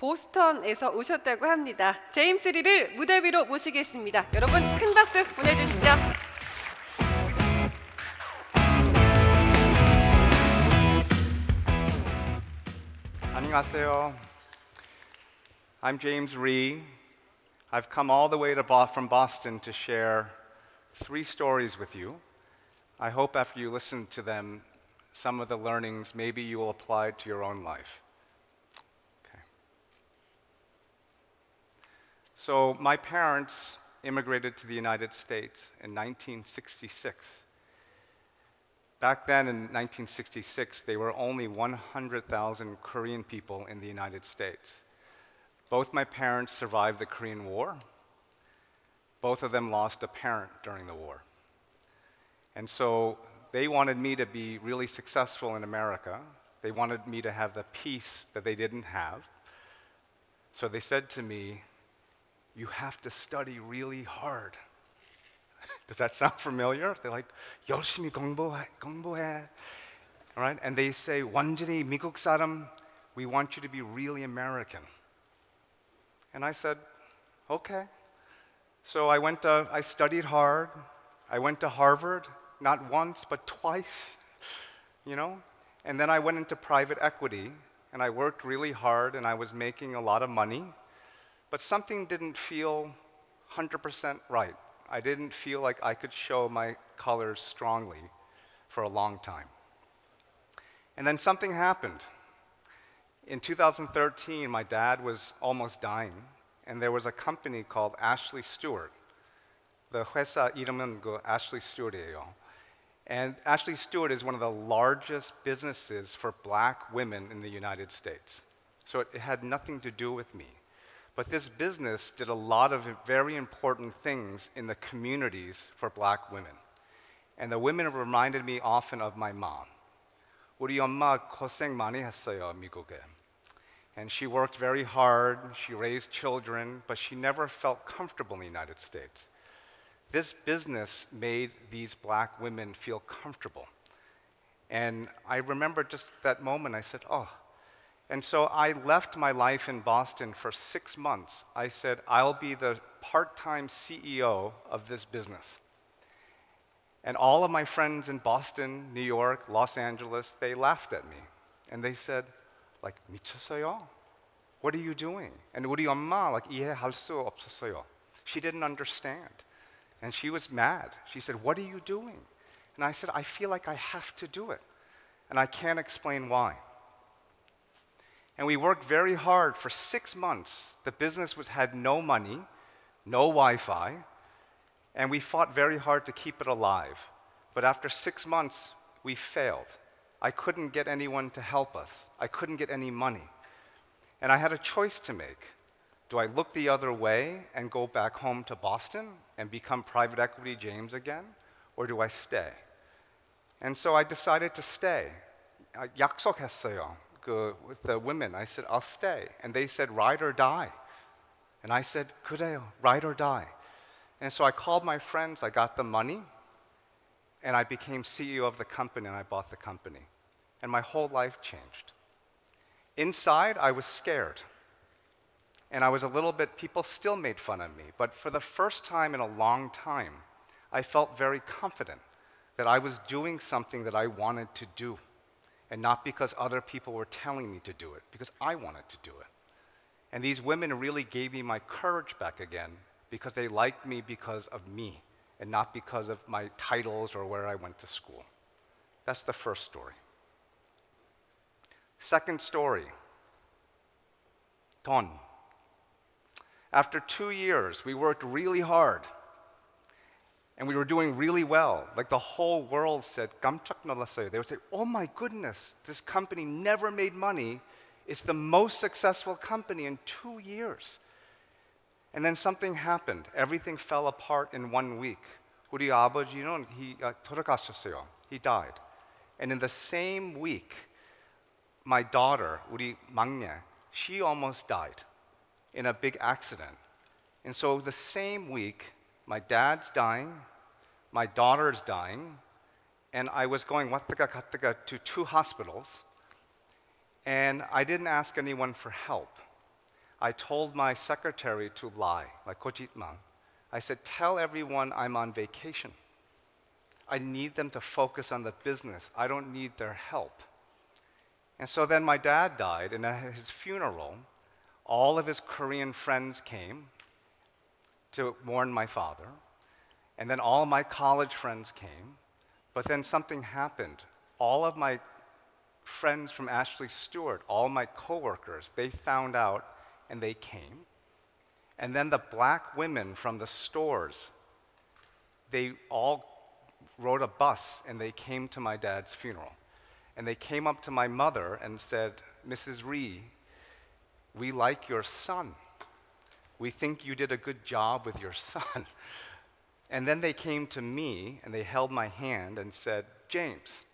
보스턴에서 오셨다고 합니다. 제임스리를 무대 위로 모시겠습니다. 여러분 큰 박수 보내주시죠. 안녕하세요. I'm James Ree. I've come all the way from Boston to share 3 stories with you. I hope after you listen to them, some of the learnings maybe you will apply to your own life. Okay. So my parents immigrated to the United States in 1966. Back then in 1966, there were only 100,000 Korean people in the United States. Both my parents survived the Korean War. Both of them lost a parent during the war. And so they wanted me to be really successful in America. They wanted me to have the peace that they didn't have. So they said to me, "You have to study really hard." Does that sound familiar? They're like, 열심히 공부해. All right? And they say, 완전히 미국 사람, we want you to be really American. And I said, okay. So I studied hard. I went to Harvard, not once, but twice, you know? And then I went into private equity, and I worked really hard, and I was making a lot of money, but something didn't feel 100% right. I didn't feel like I could show my colors strongly for a long time. And then something happened. In 2013, my dad was almost dying, and there was a company called Ashley Stewart. The 회사 이름은 Ashley Stewart이에요. And Ashley Stewart is one of the largest businesses for black women in the United States. So it had nothing to do with me. But this business did a lot of very important things in the communities for black women. And the women reminded me often of my mom. 우리 엄마 고생 많이 했어요, 미국에. And she worked very hard, she raised children, but she never felt comfortable in the United States. This business made these black women feel comfortable. And I remember just that moment, I said, oh. And so I left my life in Boston for 6 months. I said, I'll be the part-time CEO of this business. And all of my friends in Boston, New York, Los Angeles, they laughed at me. And they said, like, 미쳤어요? What are you doing? And 우리 엄마, like, 이해할 수 없었어요. She didn't understand. And she was mad. She said, what are you doing? And I said, I feel like I have to do it. And I can't explain why. And we worked very hard for 6 months. The business had no money, no Wi-Fi, and we fought very hard to keep it alive. But after 6 months, we failed. I couldn't get anyone to help us. I couldn't get any money. And I had a choice to make. Do I look the other way and go back home to Boston and become private equity James again? Or do I stay? And so I decided to stay. 약속했어요. With the women, I said, I'll stay. And they said, ride or die. And I said, 그래요, ride or die. And so I called my friends, I got the money, and I became CEO of the company, and I bought the company. And my whole life changed. Inside, I was scared. And I was a little bit, people still made fun of me. But for the first time in a long time, I felt very confident that I was doing something that I wanted to do. And not because other people were telling me to do it, because I wanted to do it. And these women really gave me my courage back again, because they liked me because of me, and not because of my titles or where I went to school. That's the first story. Second story, 돈. After 2 years, we worked really hard. And we were doing really well. Like the whole world said, 깜짝 놀랐어요. They would say, oh my goodness, this company never made money. It's the most successful company in 2 years. And then something happened. Everything fell apart in 1 week. 우리 아버지는 돌아가셨어요. He died. And in the same week, my daughter, 우리 막내, she almost died in a big accident. And so the same week, my dad's dying, my daughter's dying, and I was going 왔다가 갔다가 to 2 hospitals, and I didn't ask anyone for help. I told my secretary to lie, like 거짓말. I said, tell everyone I'm on vacation. I need them to focus on the business. I don't need their help. And so then my dad died, and at his funeral, all of his Korean friends came to mourn my father. And then all my college friends came. But then something happened. All of my friends from Ashley Stewart, all my coworkers, they found out and they came. And then the black women from the stores, they all rode a bus and they came to my dad's funeral. And they came up to my mother and said, Mrs. Ree, we like your son. We think you did a good job with your son. And then they came to me and they held my hand and said, James,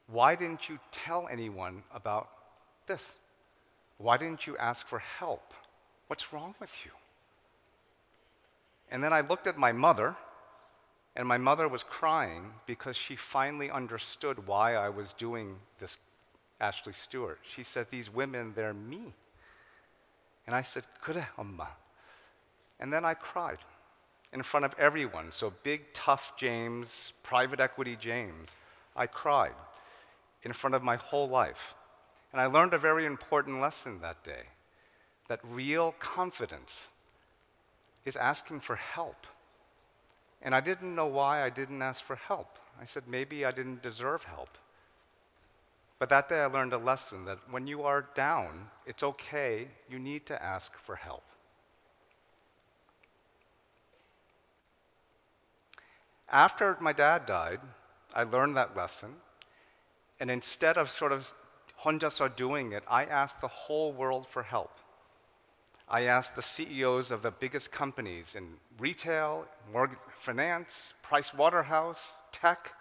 why didn't you tell anyone about this? Why didn't you ask for help? What's wrong with you? And then I looked at my mother, and my mother was crying because she finally understood why I was doing this Ashley Stewart. She said, these women, they're me. And I said, 그래, 엄마. And then I cried in front of everyone. So big, tough James, private equity James, I cried in front of my whole life. And I learned a very important lesson that day, that real confidence is asking for help. And I didn't know why I didn't ask for help. I said, maybe I didn't deserve help. But that day I learned a lesson that when you are down, it's okay, you need to ask for help. After my dad died, I learned that lesson. And instead of sort of 혼자서 doing it, I asked the whole world for help. I asked the CEOs of the biggest companies in retail, mortgage finance, Price Waterhouse, tech.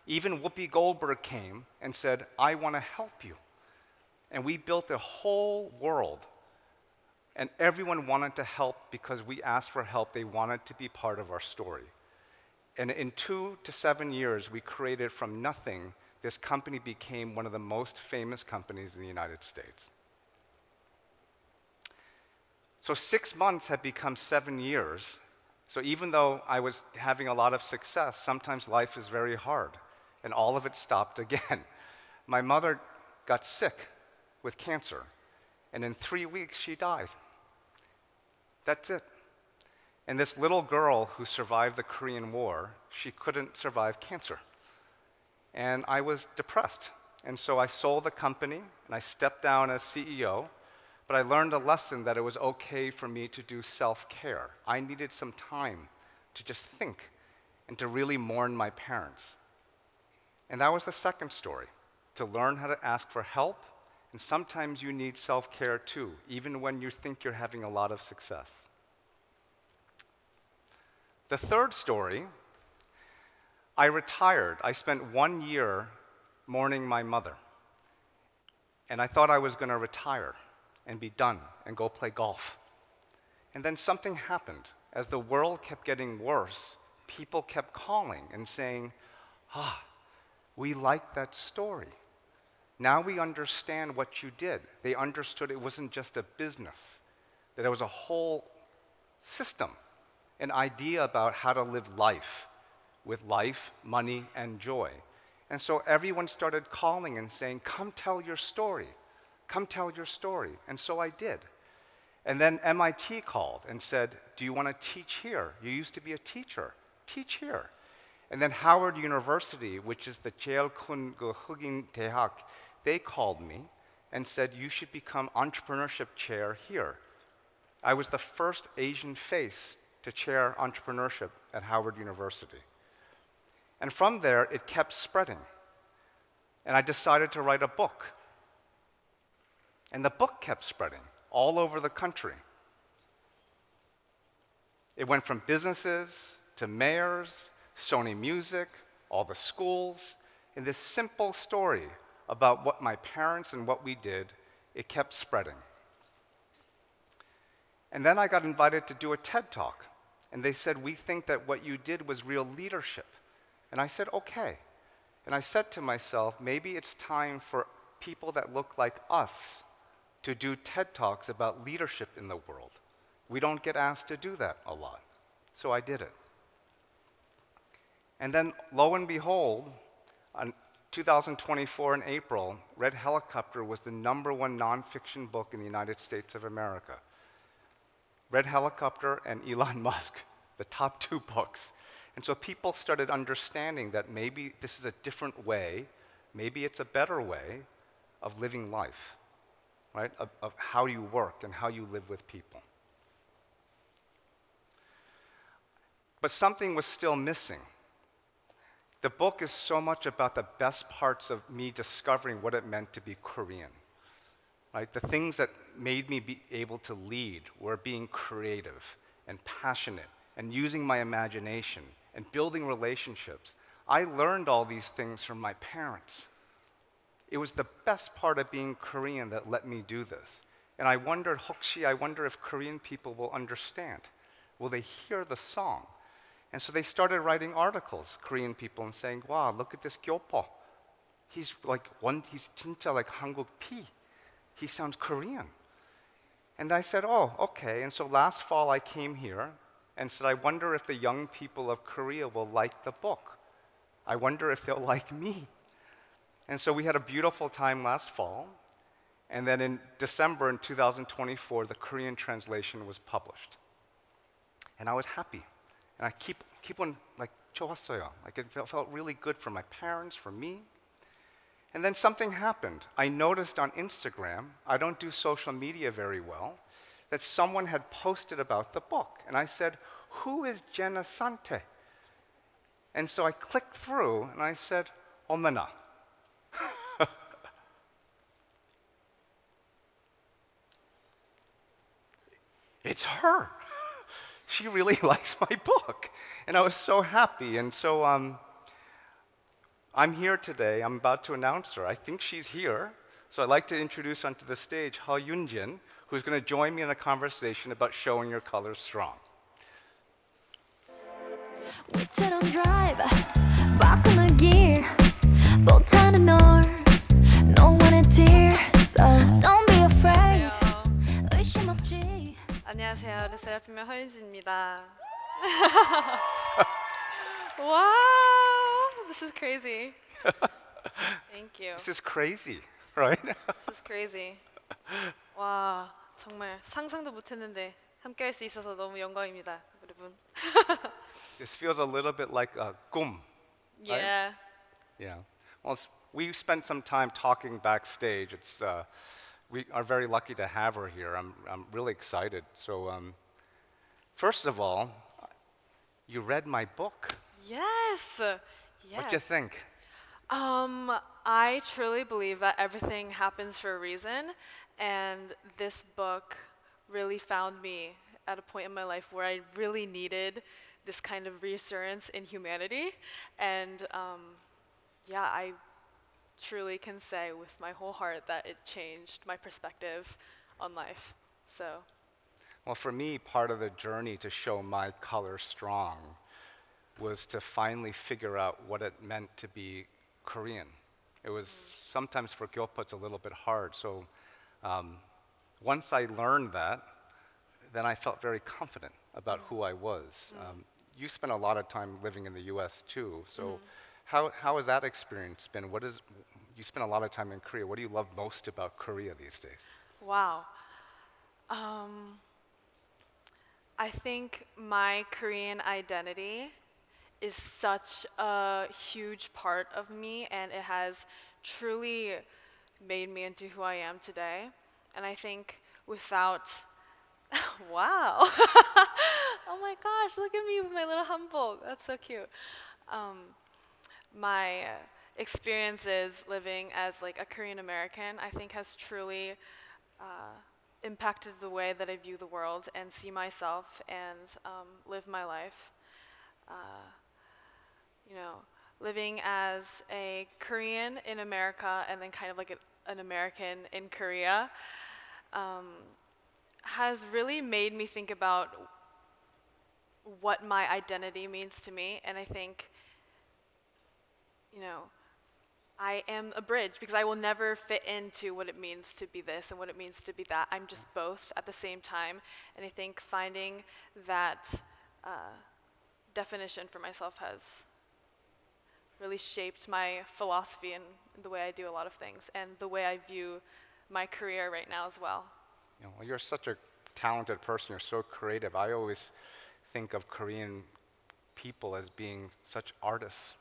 Even Whoopi Goldberg came and said, I want to help you. And we built a whole world. And everyone wanted to help because we asked for help. They wanted to be part of our story. And in 2 to 7 years, we created from nothing. This company became one of the most famous companies in the United States. So 6 months had become 7 years. So even though I was having a lot of success, sometimes life is very hard. And all of it stopped again. My mother got sick with cancer. And in 3 weeks, she died. That's it. And this little girl who survived the Korean War, she couldn't survive cancer. And I was depressed. And so I sold the company, and I stepped down as CEO. But I learned a lesson that it was okay for me to do self-care. I needed some time to just think and to really mourn my parents. And that was the second story, to learn how to ask for help. And sometimes you need self-care too, even when you think you're having a lot of success. The third story, I retired. I spent 1 year mourning my mother. And I thought I was going to retire and be done and go play golf. And then something happened. As the world kept getting worse, people kept calling and saying, we like that story. Now we understand what you did. They understood it wasn't just a business, that it was a whole system, an idea about how to live life with life, money, and joy. And so everyone started calling and saying, come tell your story. Come tell your story. And so I did. And then MIT called and said, do you want to teach here? You used to be a teacher. Teach here. And then Howard University, which is the 제일 큰 흑인 대학, they called me and said, you should become entrepreneurship chair here. I was the first Asian face to chair entrepreneurship at Howard University. And from there, it kept spreading. And I decided to write a book. And the book kept spreading all over the country. It went from businesses to mayors, Sony Music, all the schools. In this simple story about what my parents and what we did, it kept spreading. And then I got invited to do a TED Talk. And they said, we think that what you did was real leadership. And I said, okay. And I said to myself, maybe it's time for people that look like us to do TED Talks about leadership in the world. We don't get asked to do that a lot. So I did it. And then, lo and behold, in 2024 in April, Red Helicopter was the #1 nonfiction book in the United States of America. Red Helicopter and Elon Musk, the top 2 books. And so people started understanding that maybe this is a different way, maybe it's a better way of living life, right? Of how you work and how you live with people. But something was still missing. The book is so much about the best parts of me discovering what it meant to be Korean. Right? The things that made me be able to lead were being creative and passionate and using my imagination and building relationships. I learned all these things from my parents. It was the best part of being Korean that let me do this. And I wondered, I wonder if Korean people will understand. Will they hear the song? And so they started writing articles, Korean people, and saying, wow, look at this Gyopo. He's 진짜 like 한국 피. He sounds Korean. And I said, oh, okay. And so last fall I came here and said, I wonder if the young people of Korea will like the book. I wonder if they'll like me. And so we had a beautiful time last fall. And then in December in 2024, the Korean translation was published. And I was happy. And I keep on like 좋았어요. Like it felt really good for my parents, for me. And then something happened. I noticed on Instagram, I don't do social media very well, that someone had posted about the book. And I said, who is Jenna Sante? And so I clicked through and I said, 어머나. It's her. She really likes my book. And I was so happy. And so I'm here today. I'm about to announce her. I think she's here. So I'd like to introduce onto the stage Ha Yoon-jin, who's going to join me in a conversation about showing your colors strong. We didn't drive back on the gear 못하는 널 No one dear So don't be afraid 의심 없지 안녕하세요. 르세라핌의 허윤진입니다. Wow, this is crazy. Thank you. This is crazy, right? This is crazy. 와, 정말 상상도 못했는데 함께할 수 있어서 너무 영광입니다, 여러분. This feels a little bit like a 꿈. Yeah. Yeah. Well, we spent some time talking backstage. We are very lucky to have her here. I'm really excited. So, first of all, you read my book. Yes. Yes. What do you think? I truly believe that everything happens for a reason, and this book really found me at a point in my life where I really needed this kind of reassurance in humanity, and yeah, I truly can say with my whole heart that it changed my perspective on life. So. Well, for me, part of the journey to show my color strong was to finally figure out what it meant to be Korean. It was sometimes for Gyopo it's a little bit hard. So once I learned that, then I felt very confident about who I was. You spent a lot of time living in the U.S. too. So how has that experience been? You spent a lot of time in Korea. What do you love most about Korea these days? Wow. I think my Korean identity is such a huge part of me, and it has truly made me into who I am today. And I think without, wow, oh my gosh, look at me with my little hanbok. That's so cute. My experiences living as like a Korean American, I think has truly impacted the way that I view the world and see myself and live my life. You know, living as a Korean in America and then kind of like an American in Korea has really made me think about what my identity means to me. And I think, you know, I am a bridge because I will never fit into what it means to be this and what it means to be that. I'm just both at the same time. And I think finding that definition for myself has really shaped my philosophy and the way I do a lot of things and the way I view my career right now as well. You know, you're such a talented person. You're so creative. I always think of Korean people as being such artists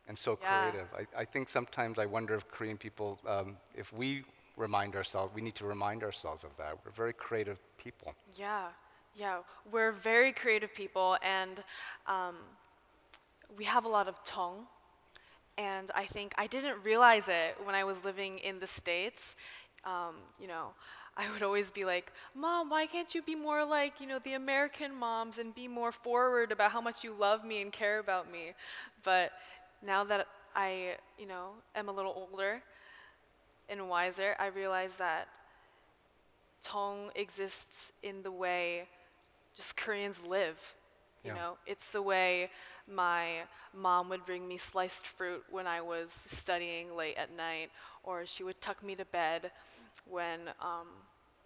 and so Yeah. creative. I think sometimes I wonder if Korean people, if we remind ourselves, we need to remind ourselves of that. We're very creative people. Yeah, we're very creative people, and we have a lot of tongue. And I think I didn't realize it when I was living in the States. You know, I would always be like, Mom, why can't you be more like, you know, the American moms and be more forward about how much you love me and care about me? But now that I, you know, am a little older and wiser, I realize that tongue exists in the way just Koreans live. You Yeah. know, it's the way my mom would bring me sliced fruit when I was studying late at night, or she would tuck me to bed when,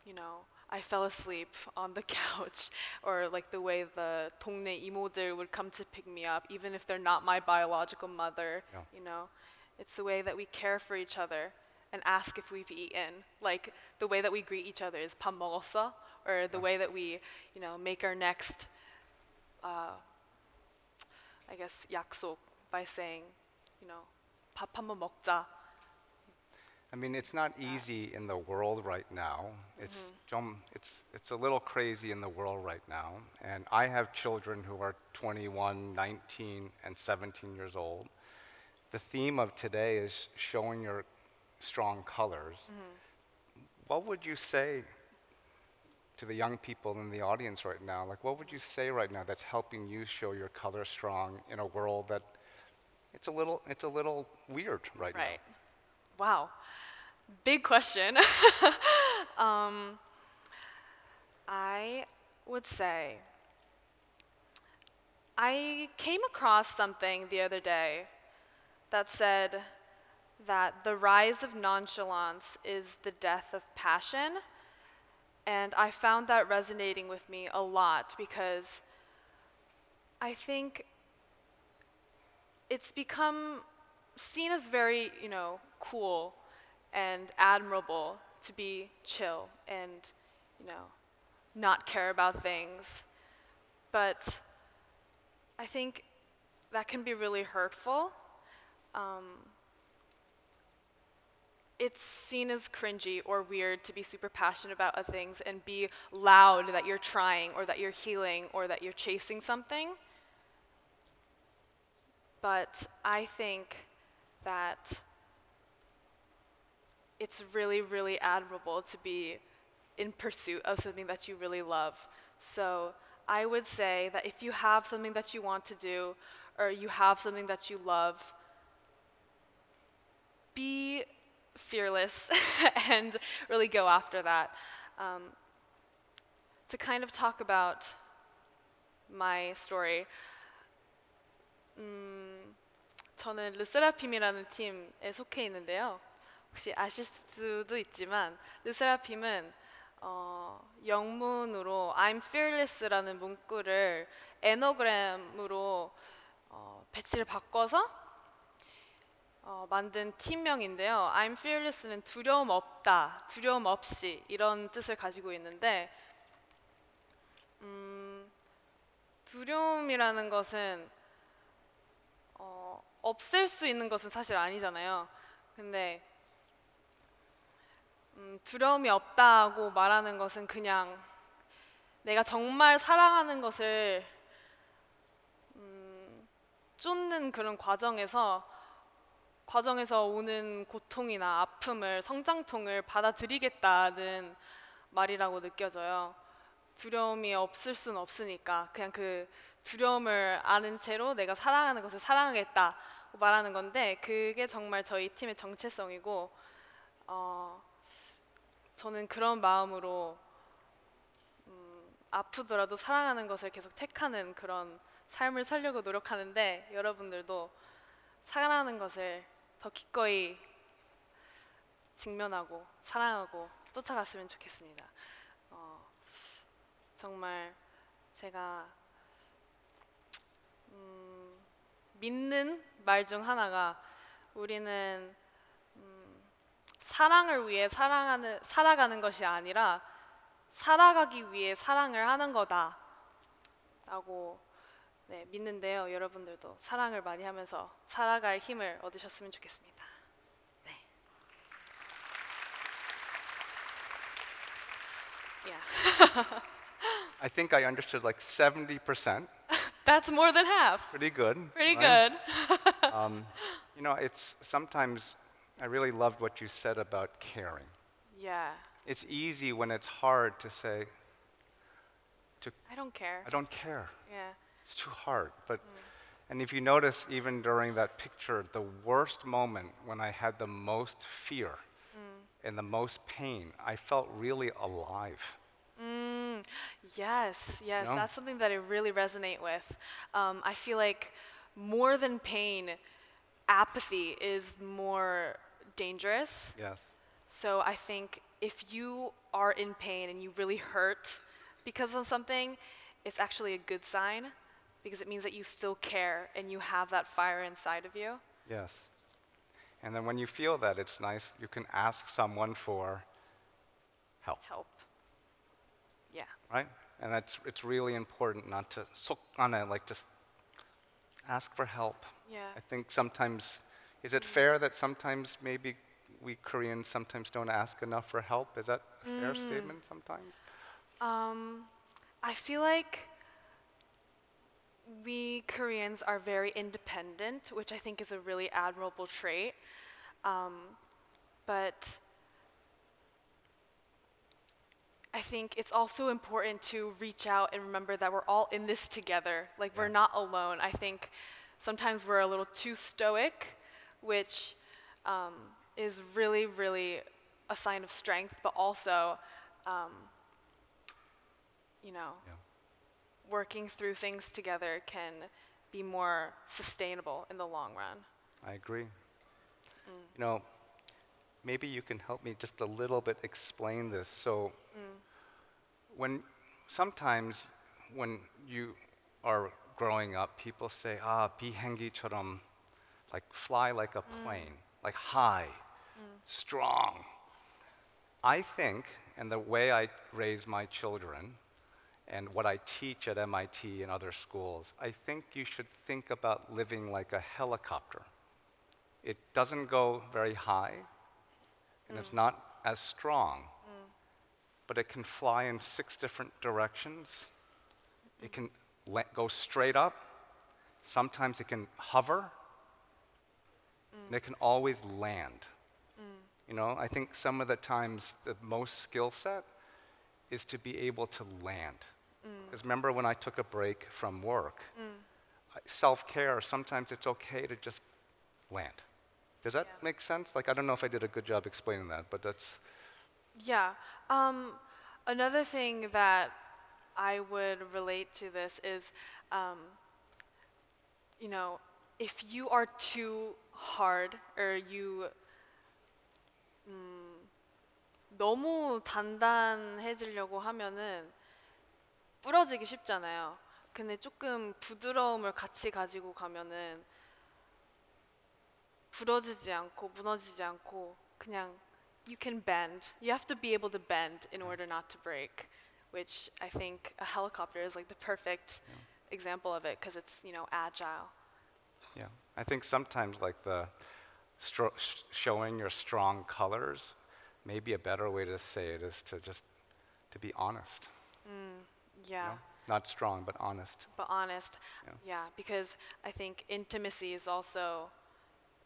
you know, I fell asleep on the couch, or like the way the 동네 이모들 would come to pick me up, even if they're not my biological mother. Yeah. You know, it's the way that we care for each other and ask if we've eaten. Like the way that we greet each other is 밥 먹었어? Or the way that we, you know, make our next, I guess, 약속 by saying, you know, 밥 한번 먹자. I mean, it's not easy in the world right now. It's it's a little crazy in the world right now. And I have children who are 21, 19, and 17 years old. The theme of today is showing your strong colors. What would you say to the young people in the audience right now? Like, what would you say right now that's helping you show your colors strong in a world that it's a little weird right now? Right. Wow. Big question. I would say I came across something the other day that said that the rise of nonchalance is the death of passion. And I found that resonating with me a lot because I think it's become seen as very, you know, cool and admirable to be chill and, you know, not care about things. But I think that can be really hurtful. It's seen as cringy or weird to be super passionate about things and be loud that you're trying or that you're healing or that you're chasing something. But I think that it's really, really admirable to be in pursuit of something that you really love. So I would say that if you have something that you want to do or you have something that you love, be fearless and really go after that. To kind of talk about my story, 저는 르세라핌이라는 팀에 속해 있는데요. 혹시 아실 수도 있지만 르세라핌은 영문으로 I'm fearless라는 문구를 에너그램으로 배치를 바꿔서 만든 팀명인데요. I'm fearless는 두려움 없다, 두려움 없이 이런 뜻을 가지고 있는데 두려움이라는 것은 없앨 수 있는 것은 사실 아니잖아요. 근데 두려움이 없다고 말하는 것은 그냥 내가 정말 사랑하는 것을 쫓는 그런 과정에서 오는 고통이나 아픔을 성장통을 받아들이겠다는 말이라고 느껴져요. 두려움이 없을 수는 없으니까 그냥 그 두려움을 아는 채로 내가 사랑하는 것을 사랑하겠다고 말하는 건데 그게 정말 저희 팀의 정체성이고 저는 그런 마음으로 아프더라도 사랑하는 것을 계속 택하는 그런 삶을 살려고 노력하는데 여러분들도 사랑하는 것을 더 기꺼이 직면하고 사랑하고 쫓아갔으면 좋겠습니다. 정말 제가 믿는 말 중 하나가 우리는 사랑을 위해 살아가는 것이 아니라 살아가기 위해 사랑을 하는 거다라고 믿는데요. 여러분들도 사랑을 많이 하면서 살아갈 힘을 얻으셨으면 좋겠습니다. 네. Yeah. I think I understood like 70%. That's more than half. Pretty good. Pretty right? good. You know, it's sometimes I really loved what you said about caring. Yeah. It's easy when it's hard to say, I don't care. I don't care. Yeah. It's too hard. But and if you notice, even during that picture, the worst moment when I had the most fear and the most pain, I felt really alive. Yes, yes, No? that's something that I really resonate with. I feel like more than pain, apathy is more dangerous. Yes. So I think if you are in pain and you really hurt because of something, it's actually a good sign because it means that you still care and you have that fire inside of you. Yes. And then when you feel that, it's nice, you can ask someone for help, Help. Yeah. right? And it's really important not to 속 안에, like just ask for help. Yeah. I think sometimes, is it fair that sometimes maybe we Koreans sometimes don't ask enough for help? Is that a fair statement sometimes? I feel like we Koreans are very independent, which I think is a really admirable trait. But I think it's also important to reach out and remember that we're all in this together. Like we're not alone. I think sometimes we're a little too stoic, which is really, really a sign of strength, but also, you know, working through things together can be more sustainable in the long run. I agree. You know, maybe you can help me just a little bit explain this. So, sometimes when you are growing up, people say, 비행기처럼, like fly like a plane, like high, strong. I think, and the way I raise my children, and what I teach at MIT and other schools, I think you should think about living like a helicopter. It doesn't go very high, and it's not as strong, but it can fly in 6 different directions. It can go straight up. Sometimes it can hover, and it can always land. You know, I think some of the times the most skill set is to be able to land. Because remember when I took a break from work, self-care, sometimes it's okay to just land. Does that make sense? Like, I don't know if I did a good job explaining that, but that's... Yeah. Another thing that I would relate to this is, you know, if you are too hard or you 너무 단단해지려고 하면은 부러지기 쉽잖아요. 근데 조금 부드러움을 같이 가지고 가면은 부러지지 않고 무너지지 않고 그냥 you can bend. You have to be able to bend in order not to break, which I think a helicopter is like the perfect example of it because it's, you know, agile. Yeah, I think sometimes like the showing your strong colors, maybe a better way to say it is to just to be honest. Yeah. You know? Not strong, but honest. But honest. Yeah. Yeah, because I think intimacy is also,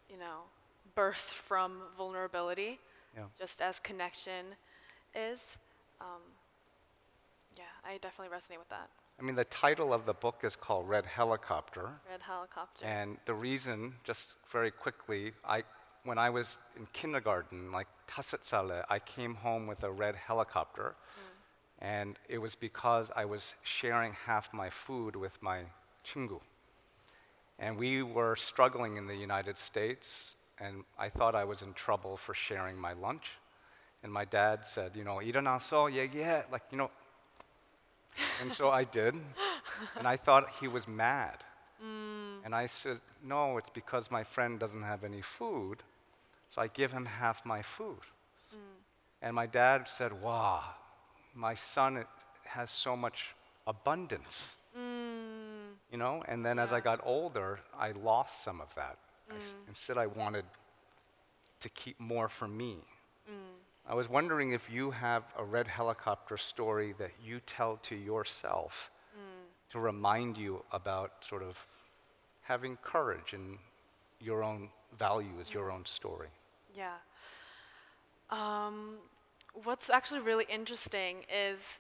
you know, birthed from vulnerability, Yeah. just as connection is. Yeah, I definitely resonate with that. I mean, the title of the book is called Red Helicopter. Red helicopter. And the reason, just very quickly, when I was in kindergarten, like 5살, I came home with a red helicopter. And it was because I was sharing half my food with my 친구. And we were struggling in the United States, and I thought I was in trouble for sharing my lunch. And my dad said, 일어나서 얘기해, and so I did, and I thought he was mad. And I said, no, it's because my friend doesn't have any food, so I give him half my food. And my dad said, wow, my son has so much abundance. And then as I got older, I lost some of that. Instead, I wanted to keep more for me. I was wondering if you have a red helicopter story that you tell to yourself to remind you about sort of having courage in your own values, your own story. Yeah. What's actually really interesting is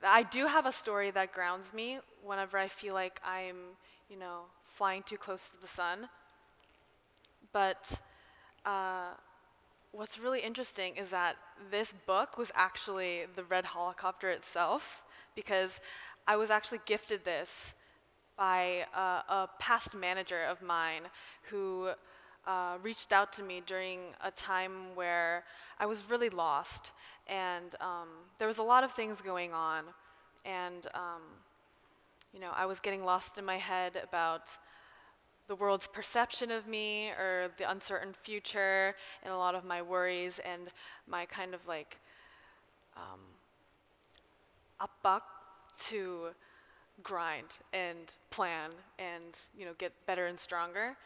that I do have a story that grounds me whenever I feel like I'm, flying too close to the sun. But what's really interesting is that this book was actually the red helicopter itself, because I was actually gifted this by a past manager of mine who reached out to me during a time where I was really lost, and there was a lot of things going on, and I was getting lost in my head about the world's perception of me, or the uncertain future, and a lot of my worries and my kind of 압박 to grind and plan and get better and stronger.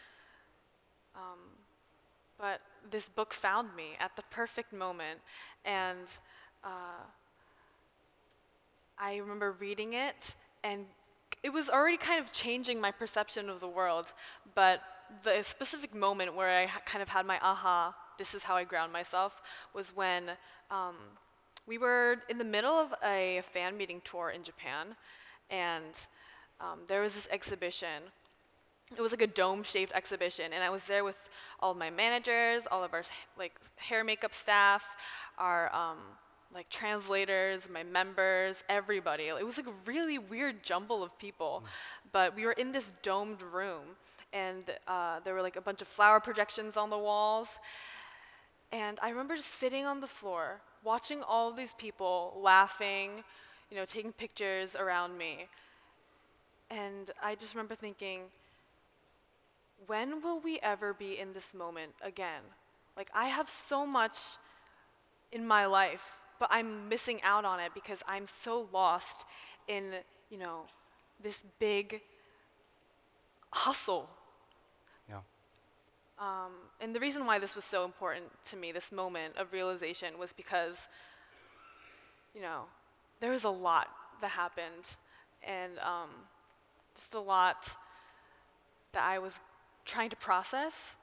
But this book found me at the perfect moment, and I remember reading it, and it was already kind of changing my perception of the world, but the specific moment where I kind of had my aha, this is how I ground myself, was when we were in the middle of a fan meeting tour in Japan, and there was this exhibition. It was like a dome-shaped exhibition, and I was there with all of my managers, all of our hair makeup staff, our translators, my members, everybody. It was like a really weird jumble of people, but we were in this domed room, and there were a bunch of flower projections on the walls, and I remember just sitting on the floor, watching all of these people laughing, taking pictures around me, and I just remember thinking, when will we ever be in this moment again? I have so much in my life, but I'm missing out on it because I'm so lost in, this big hustle. Yeah. And the reason why this was so important to me, this moment of realization, was because, there was a lot that happened, and just a lot that I was trying to process,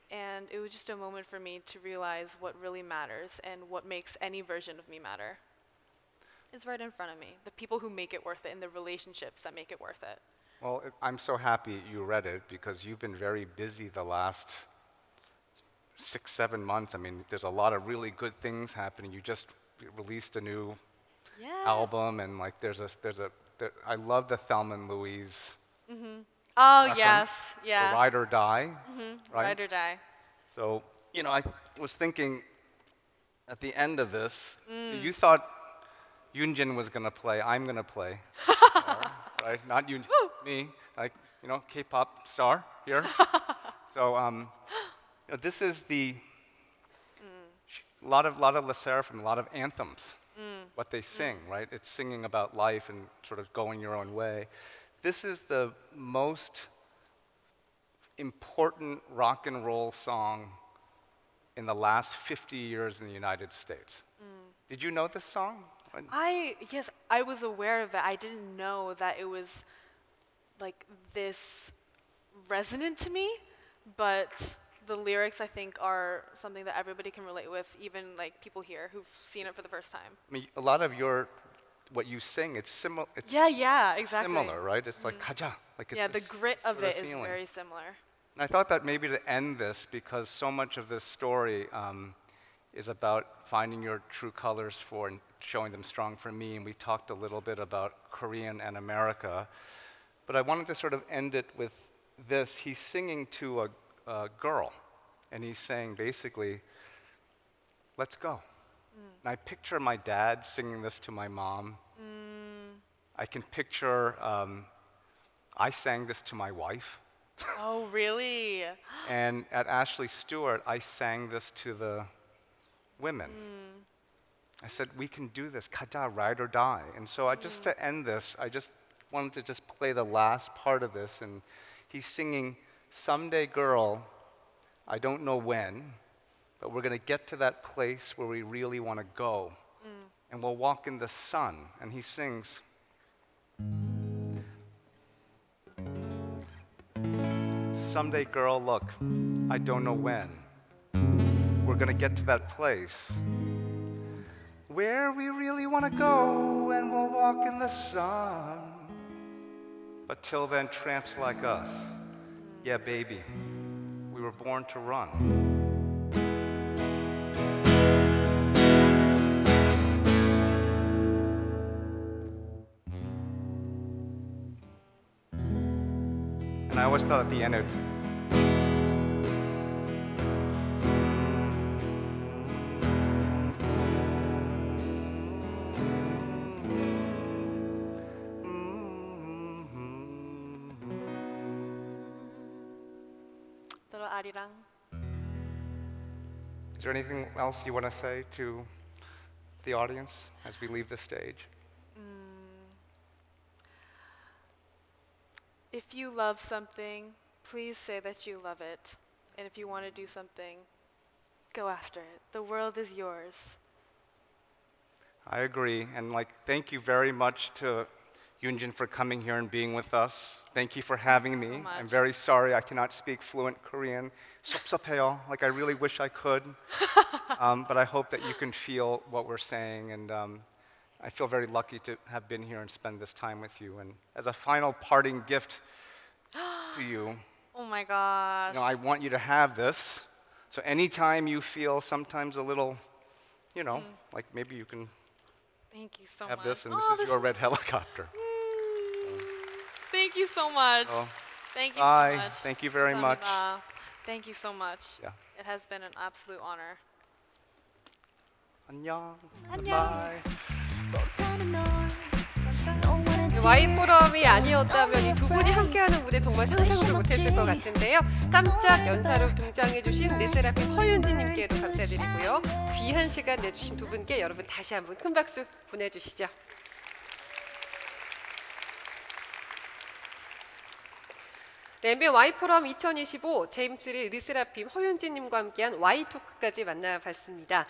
and it was just a moment for me to realize what really matters and what makes any version of me matter. It's right in front of me, the people who make it worth it and the relationships that make it worth it. Well, I'm so happy you read it, because you've been very busy the last 6-7 months. I mean, there's a lot of really good things happening. You just released a new album, and I love the Thelma and Louise. Oh, reference, yes, yeah. so Ride or Die, right? Ride or die. So, I was thinking at the end of this, you thought Yoonjin was going to play, I'm going to play, right? Not you, me, K-pop star here. So, this is a lot of 르세라핌, a lot of anthems, what they sing, right? It's singing about life and sort of going your own way. This is the most important rock and roll song in the last 50 years in the United States. Did you know this song? Yes, I was aware of it. I didn't know that it was this resonant to me, but the lyrics, I think, are something that everybody can relate with, even people here who've seen it for the first time. I mean, a lot of what you sing, it's similar. Yeah, exactly. Similar, right? It's like 가자. Yeah, the grit of it is very similar. And I thought that maybe to end this, because so much of this story is about finding your true colors and showing them strong for me, and we talked a little bit about Korean and America, but I wanted to sort of end it with this. He's singing to a girl, and he's saying basically, let's go. And I picture my dad singing this to my mom. I can picture I sang this to my wife. Oh, really? And at Ashley Stewart, I sang this to the women. I said, we can do this, 가자, ride or die. And so just to end this, I just wanted to just play the last part of this. And he's singing, someday girl, I don't know when, but we're going to get to that place where we really want to go. And we'll walk in the sun. And he sings, someday girl, look, I don't know when. We're going to get to that place where we really want to go, and we'll walk in the sun. But till then, tramps like us, yeah, baby, we were born to run. And I always thought at the end, little 아리랑. is there anything else you want to say to the audience as we leave the stage? If you love something, please say that you love it. And if you want to do something, go after it. The world is yours. I agree, and thank you very much to Yoonjin for coming here and being with us. Thank you for having me. so much. I'm very sorry I cannot speak fluent Korean. 섭섭해요. I really wish I could. But I hope that you can feel what we're saying, and I feel very lucky to have been here and spend this time with you. And as a final parting gift to you, Oh my gosh. I want you to have this. So anytime you feel sometimes a little, like maybe you can Thank you so have much. this, and Oh, this is your red helicopter. Thank you so much. Oh. Thank you Bye. so much. Thank you very much. 감사합니다. Thank you so much. Yeah. It has been an absolute honor. 안녕. 안녕. Bye. 못하는 널 No one to 와이 포럼이 아니었다면 이 두 분이 함께하는 무대 정말 상상도 못했을 것 같은데요. 깜짝 연사로 등장해주신 르세라핌 허윤진님께도 감사드리고요. 귀한 시간 내주신 두 분께 여러분 다시 한번 큰 박수 보내주시죠. MBN 와이포럼 2025 제임스리 르세라핌 허윤진님과 함께한 와이토크까지 만나봤습니다.